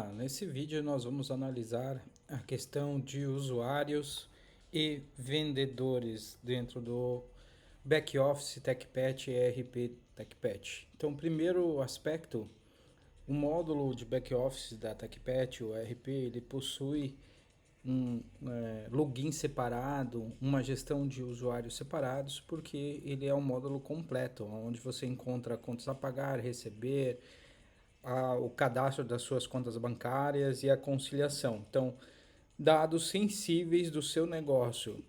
Nesse vídeo nós vamos analisar a questão de usuários e vendedores dentro do back-office TechPatch e ERP TechPatch. Então, primeiro aspecto, o módulo de back-office da TechPatch, o ERP, ele possui um login separado, uma gestão de usuários separados, porque ele é um módulo completo, onde você encontra contas a pagar, receber, o cadastro das suas contas bancárias e a conciliação. Então, dados sensíveis do seu negócio,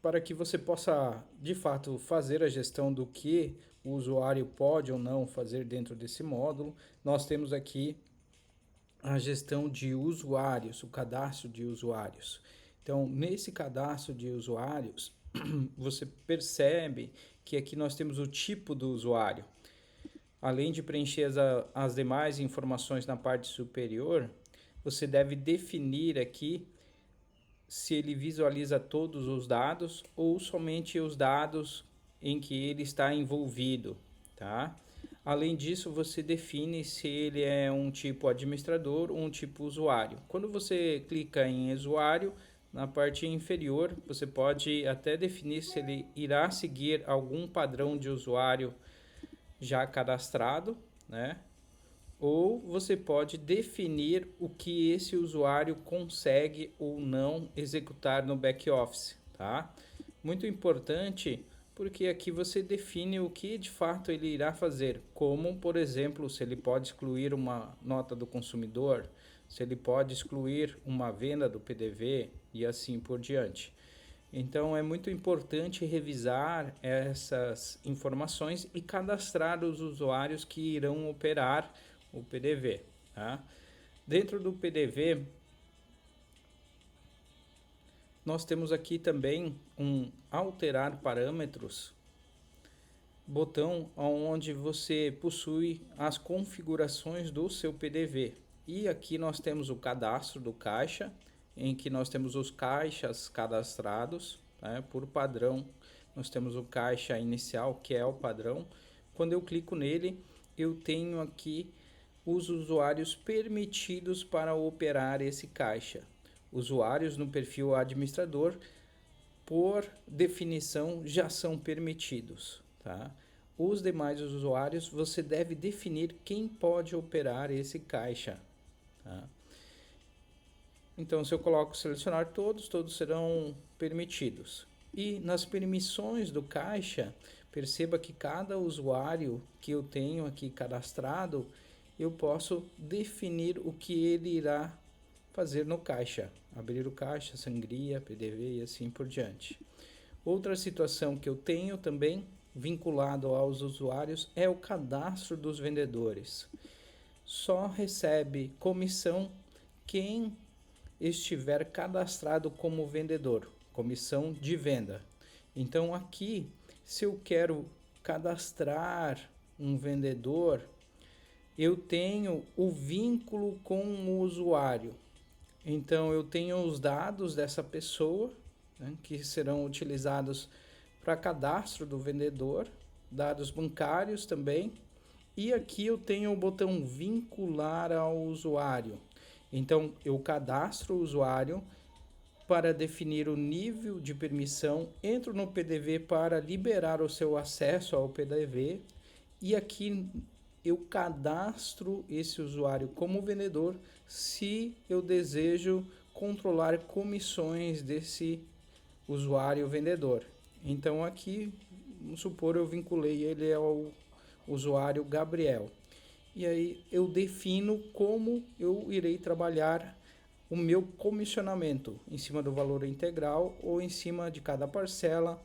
para que você possa, de fato, fazer a gestão do que o usuário pode ou não fazer dentro desse módulo. Nós temos aqui a gestão de usuários, o cadastro de usuários. Então, nesse cadastro de usuários, você percebe que aqui nós temos o tipo do usuário. Além de preencher as demais informações na parte superior, você deve definir aqui se ele visualiza todos os dados ou somente os dados em que ele está envolvido, tá? Além disso, você define se ele é um tipo administrador ou um tipo usuário. Quando você clica em usuário, na parte inferior, você pode até definir se ele irá seguir algum padrão de usuário já cadastrado, né? Ou você pode definir o que esse usuário consegue ou não executar no back-office, tá? Muito importante, porque aqui você define o que de fato ele irá fazer, como, por exemplo, se ele pode excluir uma nota do consumidor, se ele pode excluir uma venda do PDV e assim por diante. Então é muito importante revisar essas informações e cadastrar os usuários que irão operar o PDV. Tá? Dentro do PDV, nós temos aqui também um alterar parâmetros, botão onde você possui as configurações do seu PDV. E aqui nós temos o cadastro do caixa, em que nós temos os caixas cadastrados, né, por padrão. Nós temos o caixa inicial, que é o padrão. Quando eu clico nele, eu tenho aqui os usuários permitidos para operar esse caixa. Usuários no perfil administrador, por definição, já são permitidos. Tá? Os demais usuários, você deve definir quem pode operar esse caixa. Tá? Então, se eu coloco selecionar todos, todos serão permitidos. E nas permissões do caixa, perceba que cada usuário que eu tenho aqui cadastrado, eu posso definir o que ele irá fazer no caixa. Abrir o caixa, sangria, PDV e assim por diante. Outra situação que eu tenho também, vinculado aos usuários, é o cadastro dos vendedores. Só recebe comissão quem estiver cadastrado como vendedor, comissão de venda. Então aqui, se eu quero cadastrar um vendedor, eu tenho o vínculo com o usuário. Então eu tenho os dados dessa pessoa, né, que serão utilizados para cadastro do vendedor, dados bancários também, e aqui eu tenho o botão vincular ao usuário. Então eu cadastro o usuário para definir o nível de permissão, entro no PDV para liberar o seu acesso ao PDV e aqui eu cadastro esse usuário como vendedor se eu desejo controlar comissões desse usuário vendedor. Então aqui, vamos supor, eu vinculei ele ao usuário Gabriel. E aí eu defino como eu irei trabalhar o meu comissionamento, em cima do valor integral ou em cima de cada parcela,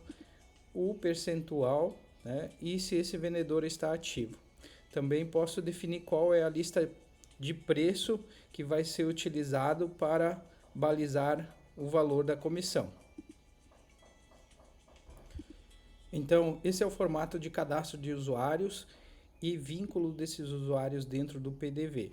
o percentual, né, e se esse vendedor está ativo. Também posso definir qual é a lista de preço que vai ser utilizado para balizar o valor da comissão. Então, esse é o formato de cadastro de usuários e vínculo desses usuários dentro do PDV.